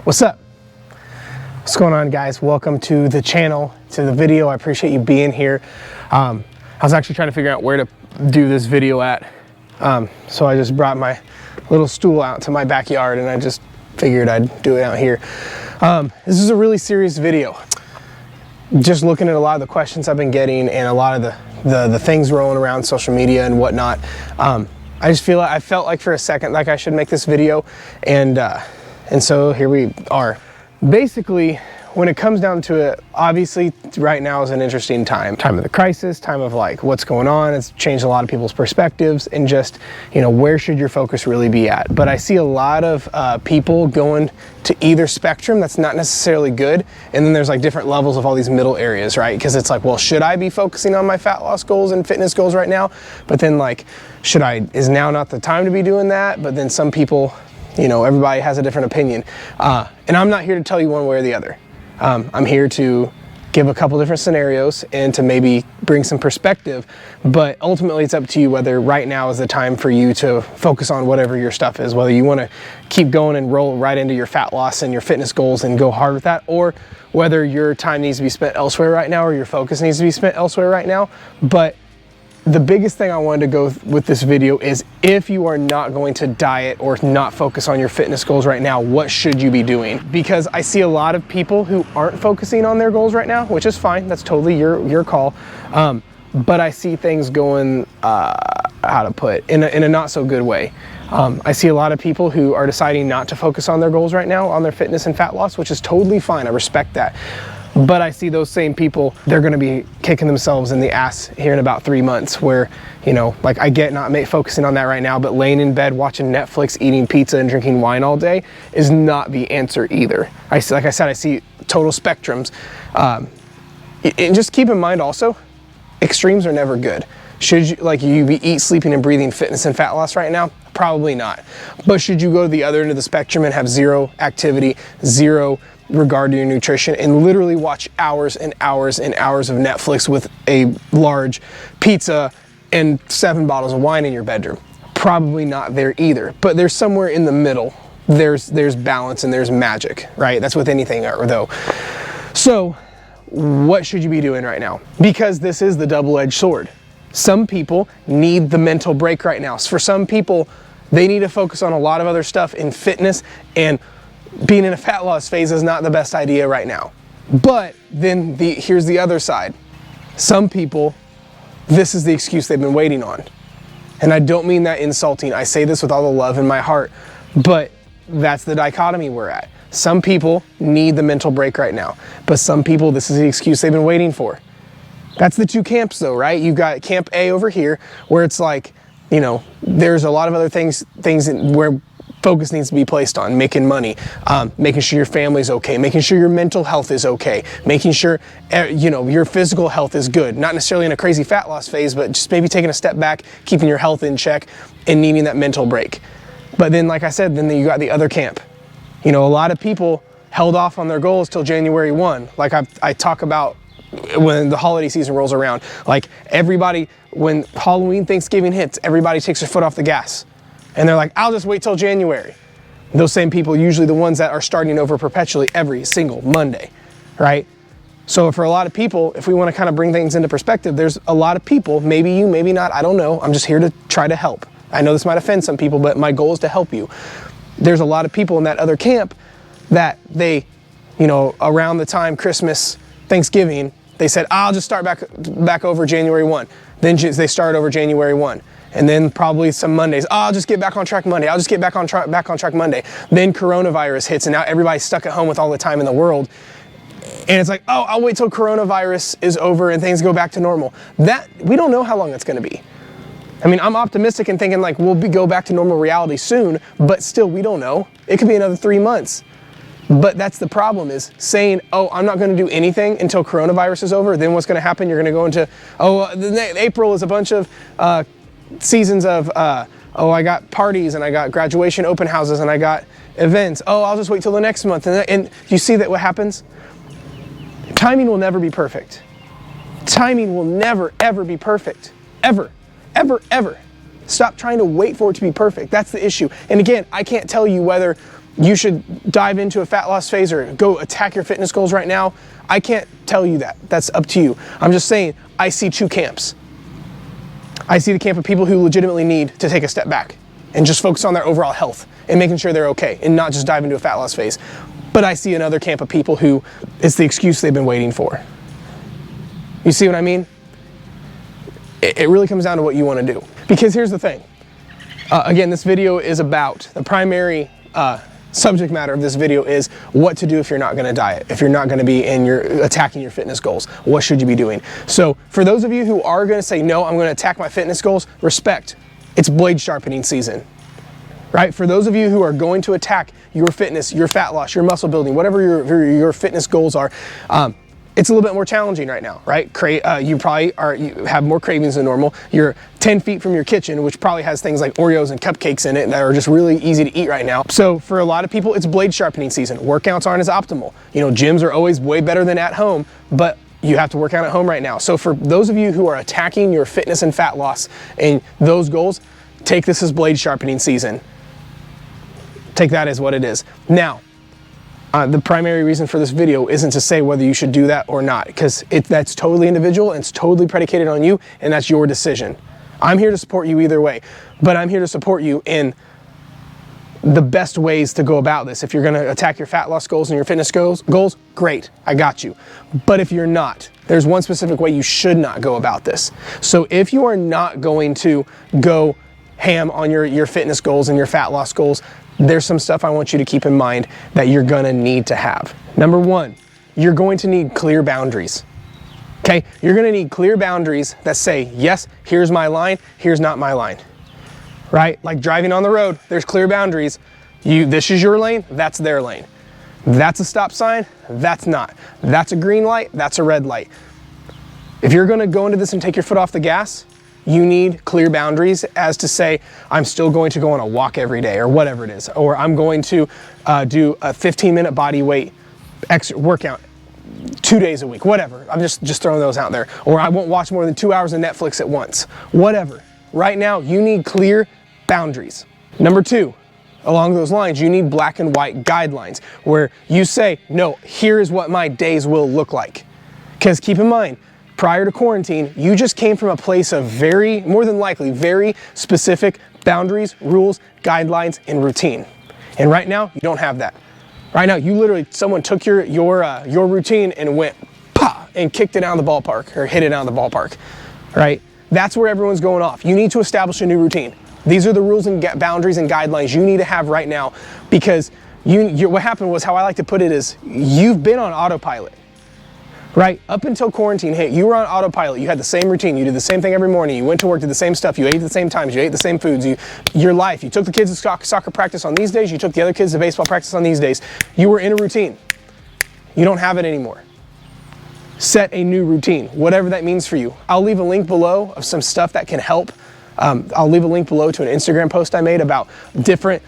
What's up? What's going on, guys? Welcome to the channel, to the video. I appreciate you being here. I was actually trying to figure out where to do this video at. So I just brought my little stool out to my backyard and I just figured I'd do it out here. This is a really serious video. Just looking at a lot of the questions I've been getting and a lot of the things rolling around social media and whatnot. I just I felt like for a second like I should make this video, and so here we are. Basically, when it comes down to it, obviously right now is an interesting time of the crisis, time of like what's going on. It's changed a lot of people's perspectives and just, you know, where should your focus really be at? But I see a lot of people going to either spectrum that's not necessarily good, and then there's like different levels of all these middle areas, right? Because it's like, well, should I be focusing on my fat loss goals and fitness goals right now? But then like, is now not the time to be doing that? But then some people, you know, everybody has a different opinion. And I'm not here to tell you one way or the other. I'm here to give a couple different scenarios and to maybe bring some perspective, but ultimately it's up to you whether right now is the time for you to focus on whatever your stuff is, whether you want to keep going and roll right into your fat loss and your fitness goals and go hard with that, or whether your time needs to be spent elsewhere right now or your focus needs to be spent elsewhere right now. But the biggest thing I wanted to go with this video is, if you are not going to diet or not focus on your fitness goals right now, what should you be doing? Because I see a lot of people who aren't focusing on their goals right now, which is fine. That's totally your call. But I see things going, how to put, in a not so good way. I see a lot of people who are deciding not to focus on their goals right now, on their fitness and fat loss, which is totally fine. I respect that. But I see those same people, they're going to be kicking themselves in the ass here in about 3 months, where, you know, like, I get not focusing on that right now, but laying in bed watching Netflix, eating pizza and drinking wine all day is not the answer either. Like I said, I see total spectrums. And just keep in mind also, extremes are never good. Should you be eat, sleeping, and breathing fitness and fat loss right now? Probably not. But should you go to the other end of the spectrum and have zero activity, zero regard to your nutrition, and literally watch hours and hours and hours of Netflix with a large pizza and 7 bottles of wine in your bedroom? Probably not there either. But there's somewhere in the middle. There's balance and there's magic, right? That's with anything though. So what should you be doing right now? Because this is the double-edged sword. Some people need the mental break right now. For some people, they need to focus on a lot of other stuff in fitness, and being in a fat loss phase is not the best idea right now. But then here's the other side. Some people, this is the excuse they've been waiting on. And I don't mean that insulting. I say this with all the love in my heart, but that's the dichotomy we're at. Some people need the mental break right now, but some people, this is the excuse they've been waiting for. That's the two camps though, right? You've got camp A over here, where it's like, you know, there's a lot of other things where focus needs to be placed on: making money, making sure your family's okay, making sure your mental health is okay, making sure, you know, your physical health is good. Not necessarily in a crazy fat loss phase, but just maybe taking a step back, keeping your health in check, and needing that mental break. But then, like I said, then you got the other camp. You know, a lot of people held off on their goals till January 1. Like I talk about when the holiday season rolls around. Like everybody, when Halloween, Thanksgiving hits, everybody takes their foot off the gas. And they're like, I'll just wait till January. Those same people, usually the ones that are starting over perpetually every single Monday, right? So for a lot of people, if we want to kind of bring things into perspective, there's a lot of people, maybe you, maybe not, I don't know. I'm just here to try to help. I know this might offend some people, but my goal is to help you. There's a lot of people in that other camp that they, you know, around the time Christmas, Thanksgiving, they said, I'll just start back over January 1. Then they start over January 1. And then probably some Mondays, I'll just get back on track Monday. I'll just get back on track Monday. Then coronavirus hits, and now everybody's stuck at home with all the time in the world. And it's like, oh, I'll wait till coronavirus is over and things go back to normal. We don't know how long it's going to be. I mean, I'm optimistic and thinking like we'll go back to normal reality soon, but still, we don't know. It could be another 3 months. But that's the problem, is saying, oh, I'm not going to do anything until coronavirus is over. Then what's going to happen? You're going to go into, April is a bunch of seasons of, I got parties and I got graduation open houses and I got events. Oh, I'll just wait till the next month. And you see that what happens? Timing will never be perfect. Timing will never, ever be perfect. Ever, ever, ever. Stop trying to wait for it to be perfect. That's the issue. And again, I can't tell you whether you should dive into a fat loss phase or go attack your fitness goals right now. I can't tell you that. That's up to you. I'm just saying, I see two camps. I see the camp of people who legitimately need to take a step back and just focus on their overall health and making sure they're okay and not just dive into a fat loss phase. But I see another camp of people who it's the excuse they've been waiting for. You see what I mean? It really comes down to what you want to do. Because here's the thing. Again, this video is about the primary subject matter of this video is what to do if you're not going to diet, if you're not going to be attacking your fitness goals. What should you be doing? So for those of you who are going to say, no, I'm going to attack my fitness goals, respect. It's blade sharpening season, right? For those of you who are going to attack your fitness, your fat loss, your muscle building, whatever your fitness goals are, it's a little bit more challenging right now, right? You have more cravings than normal. You're 10 feet from your kitchen, which probably has things like Oreos and cupcakes in it that are just really easy to eat right now. So for a lot of people, it's blade sharpening season. Workouts aren't as optimal. You know, gyms are always way better than at home, but you have to work out at home right now. So for those of you who are attacking your fitness and fat loss and those goals, take this as blade sharpening season. Take that as what it is. Now, the primary reason for this video isn't to say whether you should do that or not, because that's totally individual and it's totally predicated on you, and that's your decision. I'm here to support you either way, but I'm here to support you in the best ways to go about this. If you're going to attack your fat loss goals and your fitness goals, great, I got you. But if you're not, there's one specific way you should not go about this. So if you are not going to go ham on your fitness goals and your fat loss goals, there's some stuff I want you to keep in mind that you're gonna need to have. Number one, you're going to need clear boundaries. Okay, you're gonna need clear boundaries that say, yes, here's my line, here's not my line. Right? Like driving on the road, there's clear boundaries. This is your lane, that's their lane. That's a stop sign, that's not. That's a green light, that's a red light. If you're gonna go into this and take your foot off the gas, you need clear boundaries as to say, I'm still going to go on a walk every day or whatever it is, or I'm going to do a 15-minute body weight workout 2 days a week, whatever. I'm just throwing those out there. Or I won't watch more than 2 hours of Netflix at once, whatever. Right now, you need clear boundaries. Number two, along those lines, you need black and white guidelines where you say, no, here is what my days will look like. Because keep in mind, prior to quarantine, you just came from a place of more than likely, very specific boundaries, rules, guidelines, and routine. And right now, you don't have that. Right now, someone took your routine and went, pa, and kicked it out of the ballpark, or hit it out of the ballpark, right? That's where everyone's going off. You need to establish a new routine. These are the rules and boundaries and guidelines you need to have right now, because what happened was, how I like to put it is, you've been on autopilot. Right? Up until quarantine hit, you were on autopilot. You had the same routine. You did the same thing every morning. You went to work, did the same stuff. You ate at the same times. You ate the same foods. Your life. You took the kids to soccer practice on these days. You took the other kids to baseball practice on these days. You were in a routine. You don't have it anymore. Set a new routine, whatever that means for you. I'll leave a link below of some stuff that can help. I'll leave a link below to an Instagram post I made about different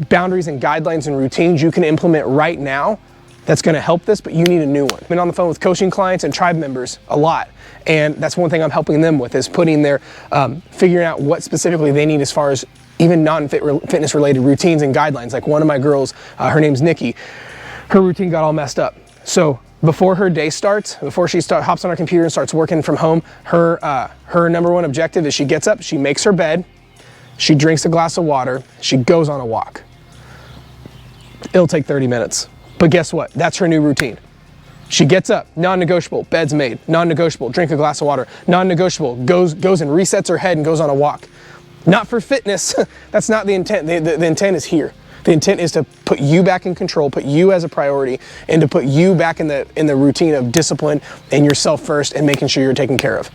boundaries and guidelines and routines you can implement right now that's going to help this, but you need a new one. I've been on the phone with coaching clients and tribe members a lot, and that's one thing I'm helping them with, is putting their, figuring out what specifically they need as far as even non-fitness related routines and guidelines. Like one of my girls, her name's Nikki, her routine got all messed up. So before her day starts, before she hops on her computer and starts working from home, her number one objective is she gets up, she makes her bed, she drinks a glass of water, she goes on a walk. It'll take 30 minutes. But guess what? That's her new routine. She gets up, non-negotiable, bed's made, non-negotiable, drink a glass of water, non-negotiable, goes and resets her head and goes on a walk. Not for fitness, that's not the intent. The intent is here. The intent is to put you back in control, put you as a priority, and to put you back in the routine of discipline and yourself first and making sure you're taken care of.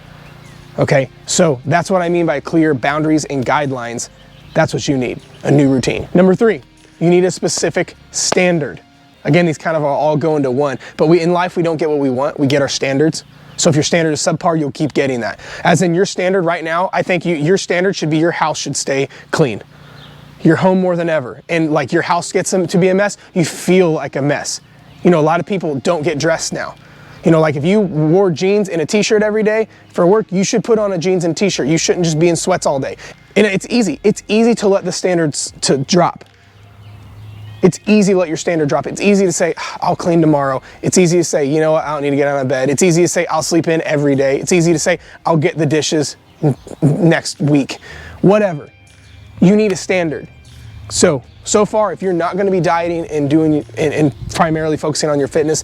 Okay, so that's what I mean by clear boundaries and guidelines. That's what you need, a new routine. Number three, you need a specific standard. Again, these kind of all go into one, but in life, we don't get what we want, we get our standards. So if your standard is subpar, you'll keep getting that. As in your standard right now, I think your standard should be your house should stay clean. Your home more than ever. And like your house gets to be a mess, you feel like a mess. You know, a lot of people don't get dressed now. You know, like if you wore jeans and a t-shirt every day for work, you should put on a jeans and t-shirt. You shouldn't just be in sweats all day. And it's easy to let the standards to drop. It's easy to let your standard drop. It's easy to say, I'll clean tomorrow. It's easy to say, you know what, I don't need to get out of bed. It's easy to say, I'll sleep in every day. It's easy to say, I'll get the dishes next week. Whatever. You need a standard. So far, if you're not going to be dieting and doing and primarily focusing on your fitness,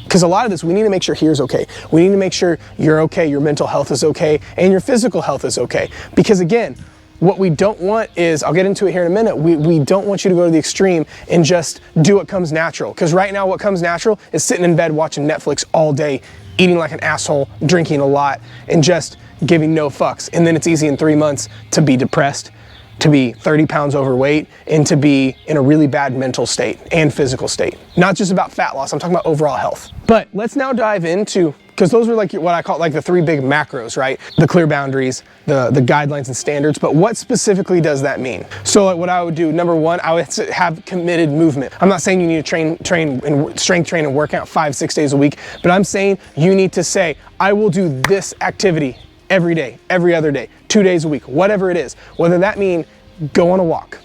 because a lot of this, we need to make sure here's okay. We need to make sure you're okay, your mental health is okay, and your physical health is okay. Because again, what we don't want is, I'll get into it here in a minute, we don't want you to go to the extreme and just do what comes natural. Because right now what comes natural is sitting in bed watching Netflix all day, eating like an asshole, drinking a lot, and just giving no fucks. And then it's easy in 3 months to be depressed, to be 30 pounds overweight, and to be in a really bad mental state and physical state. Not just about fat loss, I'm talking about overall health. But let's now dive into, because those are like what I call like the 3 big macros, right? The clear boundaries, the guidelines and standards, but what specifically does that mean? So like what I would do, number 1, I would have committed movement. I'm not saying you need to strength train and work out 5-6 days a week, but I'm saying you need to say, I will do this activity every day, every other day, 2 days a week, whatever it is. Whether that mean go on a walk,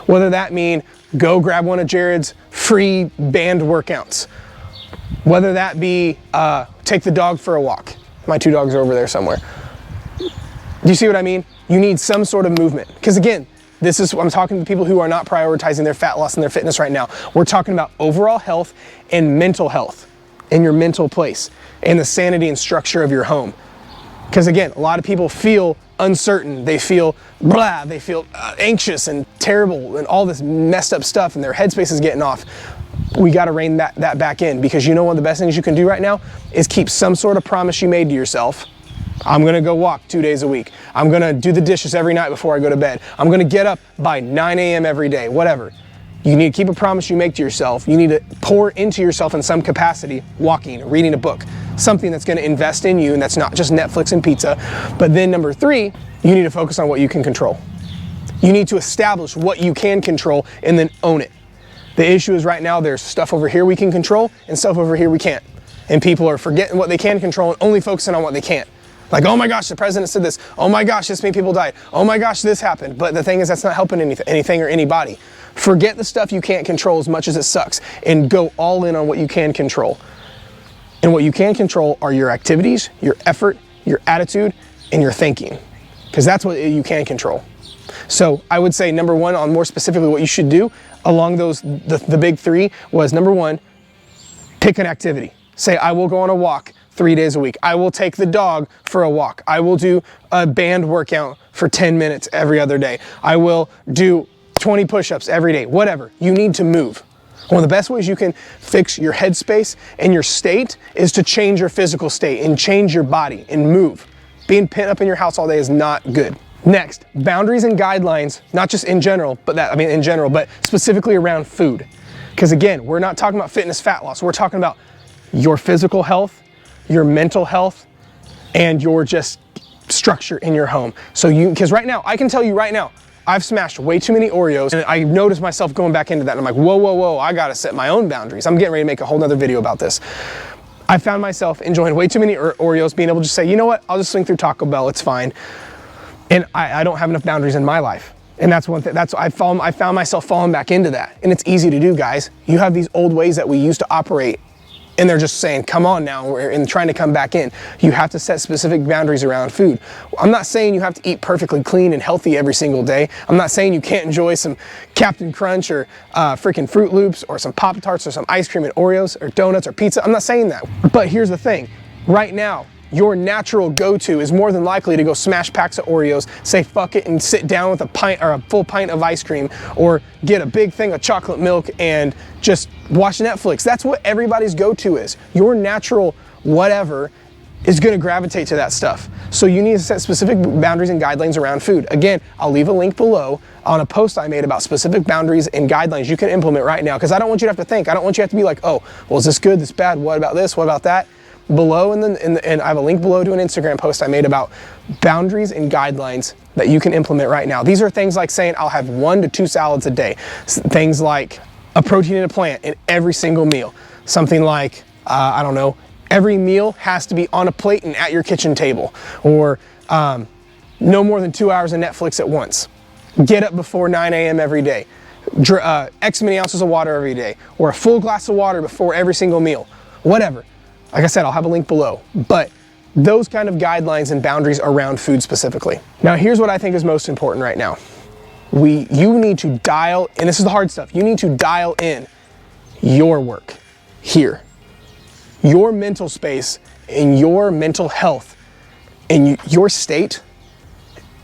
whether that mean go grab one of Jared's free band workouts, whether that be take the dog for a walk. My 2 dogs are over there somewhere. Do you see what I mean? You need some sort of movement. Because again, I'm talking to people who are not prioritizing their fat loss and their fitness right now. We're talking about overall health and mental health in your mental place and the sanity and structure of your home. Because again, a lot of people feel uncertain, they feel blah, they feel anxious and terrible and all this messed up stuff and their headspace is getting off. We got to rein that back in, because you know one of the best things you can do right now is keep some sort of promise you made to yourself. I'm going to go walk 2 days a week. I'm going to do the dishes every night before I go to bed. I'm going to get up by 9 a.m. every day, whatever. You need to keep a promise you make to yourself. You need to pour into yourself in some capacity, walking, reading a book, something that's going to invest in you and that's not just Netflix and pizza. But then number 3, you need to focus on what you can control. You need to establish what you can control and then own it. The issue is right now there's stuff over here we can control and stuff over here we can't. And people are forgetting what they can control and only focusing on what they can't. Like, oh my gosh, the president said this. Oh my gosh, this many people died. Oh my gosh, this happened. But the thing is, that's not helping anything or anybody. Forget the stuff you can't control as much as it sucks and go all in on what you can control. And what you can control are your activities, your effort, your attitude, and your thinking. Because that's what you can control. So I would say number 1, on more specifically what you should do along those, the big 3 was number 1, pick an activity. Say, I will go on a walk 3 days a week. I will take the dog for a walk. I will do a band workout for 10 minutes every other day. I will do 20 push-ups every day, whatever. You need to move. One of the best ways you can fix your headspace and your state is to change your physical state and change your body and move. Being pent up in your house all day is not good. Next, boundaries and guidelines, not just in general, but specifically around food. Because again, we're not talking about fitness, fat loss. We're talking about your physical health, your mental health, and your just structure in your home. So because right now, I can tell you right now, I've smashed way too many Oreos, and I noticed myself going back into that, and I'm like, whoa, I gotta set my own boundaries. I'm getting ready to make a whole nother video about this. I found myself enjoying way too many Oreos, being able to just say, you know what, I'll just swing through Taco Bell, it's fine. And I don't have enough boundaries in my life. And that's one thing, I found myself falling back into that. And it's easy to do, guys. You have these old ways that we used to operate, and they're just saying, come on now, and trying to come back in. You have to set specific boundaries around food. I'm not saying you have to eat perfectly clean and healthy every single day. I'm not saying you can't enjoy some Captain Crunch or freaking Fruit Loops or some Pop-Tarts or some ice cream and Oreos or donuts or pizza. I'm not saying that. But here's the thing. Right now, your natural go-to is more than likely to go smash packs of Oreos, say fuck it, and sit down with a pint or a full pint of ice cream, or get a big thing of chocolate milk and just watch Netflix. That's what everybody's go-to is. Your natural whatever is gonna gravitate to that stuff. So you need to set specific boundaries and guidelines around food. Again, I'll leave a link below on a post I made about specific boundaries and guidelines you can implement right now, because I don't want you to have to think. I don't want you to have to be like, oh, well, is this good, this bad, what about this, what about that? Below, and I have a link below to an Instagram post I made about boundaries and guidelines that you can implement right now. These are things like saying I'll have 1 to 2 salads a day. Things like a protein and a plant in every single meal. Something like, I don't know, every meal has to be on a plate and at your kitchen table. Or no more than 2 hours of Netflix at once. Get up before 9 a.m. every day. X many ounces of water every day, or a full glass of water before every single meal, whatever. Like I said, I'll have a link below, but those kind of guidelines and boundaries around food specifically. Now, here's what I think is most important right now. You need to dial, and this is the hard stuff, you need to dial in your work here. Your mental space and your mental health and your state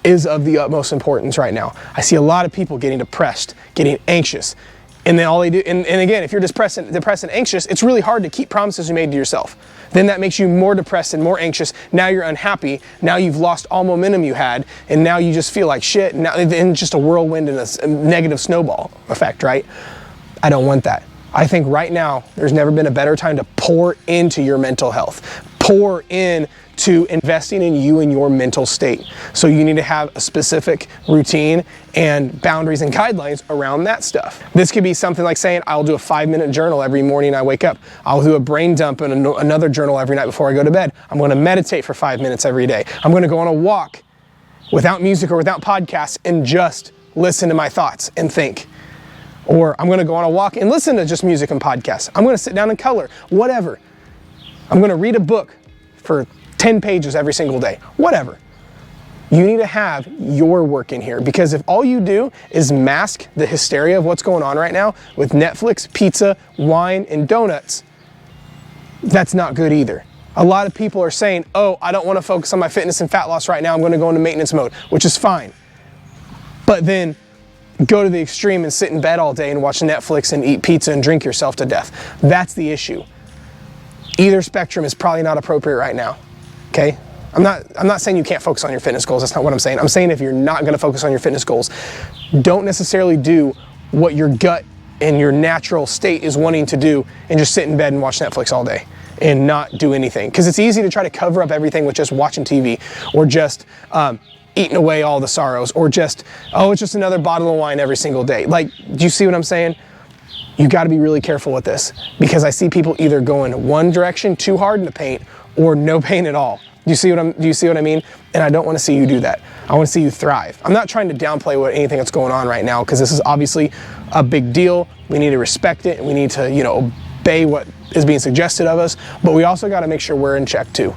is of the utmost importance right now. I see a lot of people getting depressed, getting anxious, and then all they do, and again, if you're depressed and anxious, it's really hard to keep promises you made to yourself. Then that makes you more depressed and more anxious. Now you're unhappy. Now you've lost all momentum you had, and now you just feel like shit. Now it's just a whirlwind and a negative snowball effect, right? I don't want that. I think right now, there's never been a better time to pour into your mental health. Pour into investing in you and your mental state. So you need to have a specific routine and boundaries and guidelines around that stuff. This could be something like saying, I'll do a 5-minute journal every morning I wake up. I'll do a brain dump and another journal every night before I go to bed. I'm going to meditate for 5 minutes every day. I'm going to go on a walk without music or without podcasts and just listen to my thoughts and think. Or I'm going to go on a walk and listen to just music and podcasts. I'm going to sit down and color, whatever. I'm going to read a book for 10 pages every single day, whatever. You need to have your work in here, because if all you do is mask the hysteria of what's going on right now with Netflix, pizza, wine, and donuts, that's not good either. A lot of people are saying, oh, I don't want to focus on my fitness and fat loss right now. I'm going to go into maintenance mode, which is fine. But then go to the extreme and sit in bed all day and watch Netflix and eat pizza and drink yourself to death. That's the issue. Either spectrum is probably not appropriate right now, okay? I'm not saying you can't focus on your fitness goals. That's not what I'm saying. I'm saying if you're not going to focus on your fitness goals, don't necessarily do what your gut and your natural state is wanting to do and just sit in bed and watch Netflix all day and not do anything. Because it's easy to try to cover up everything with just watching TV or just eating away all the sorrows, or just, oh, it's just another bottle of wine every single day. Like, do you see what I'm saying? You got to be really careful with this, because I see people either going one direction too hard in the paint or no paint at all. Do you see what I mean? And I don't want to see you do that. I want to see you thrive. I'm not trying to downplay anything that's going on right now, because this is obviously a big deal. We need to respect it, and we need to, obey what is being suggested of us, but we also got to make sure we're in check too.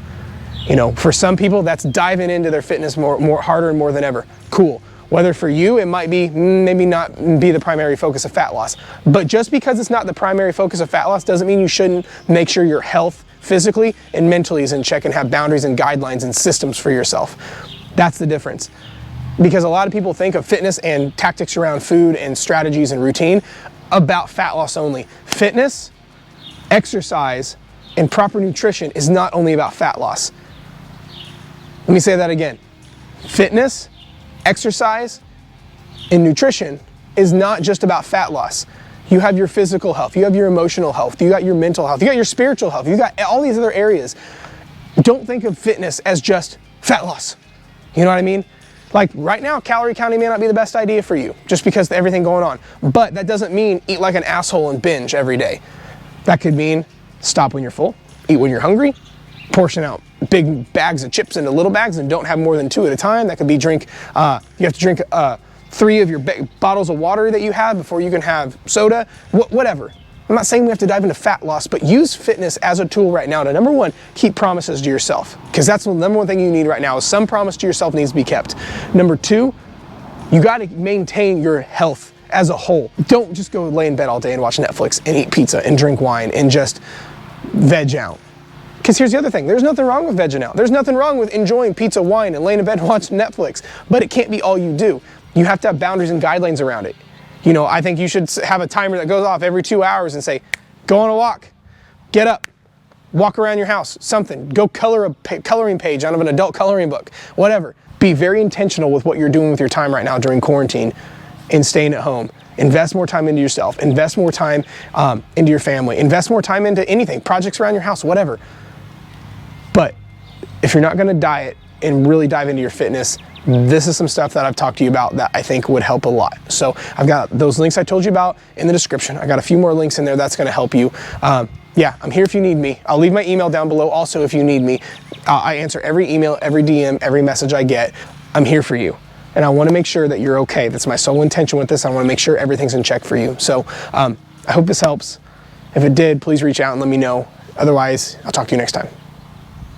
For some people, that's diving into their fitness more harder and more than ever. Cool. Whether for you, it might be maybe not be the primary focus of fat loss. But just because it's not the primary focus of fat loss doesn't mean you shouldn't make sure your health physically and mentally is in check and have boundaries and guidelines and systems for yourself. That's the difference. Because a lot of people think of fitness and tactics around food and strategies and routine about fat loss only. Fitness, exercise, and proper nutrition is not only about fat loss. Let me say that again. Fitness, exercise, and nutrition is not just about fat loss. You have your physical health, you have your emotional health, you got your mental health, you got your spiritual health, you got all these other areas. Don't think of fitness as just fat loss. You know what I mean? Like right now, calorie counting may not be the best idea for you, just because of everything going on. But that doesn't mean eat like an asshole and binge every day. That could mean stop when you're full, eat when you're hungry, portion out big bags of chips into little bags and don't have more than 2 at a time. That could be you have to drink 3 of your bottles of water that you have before you can have soda, whatever. I'm not saying we have to dive into fat loss, but use fitness as a tool right now to, number one, keep promises to yourself, because that's the number one thing you need right now, is some promise to yourself needs to be kept. Number 2, you got to maintain your health as a whole. Don't just go lay in bed all day and watch Netflix and eat pizza and drink wine and just veg out. Because here's the other thing, there's nothing wrong with vegging out. There's nothing wrong with enjoying pizza, wine, and laying in bed and watching Netflix, but it can't be all you do. You have to have boundaries and guidelines around it. I think you should have a timer that goes off every 2 hours and say, go on a walk, get up, walk around your house, something. Go color a coloring page out of an adult coloring book, whatever. Be very intentional with what you're doing with your time right now during quarantine and staying at home. Invest more time into yourself. Invest more time into your family. Invest more time into anything, projects around your house, whatever. But if you're not going to diet and really dive into your fitness, this is some stuff that I've talked to you about that I think would help a lot. So I've got those links I told you about in the description. I got a few more links in there that's going to help you. Yeah, I'm here if you need me. I'll leave my email down below also if you need me. I answer every email, every DM, every message I get. I'm here for you. and I want to make sure that you're okay. That's my sole intention with this. I want to make sure everything's in check for you. So I hope this helps. If it did, please reach out and let me know. Otherwise, I'll talk to you next time.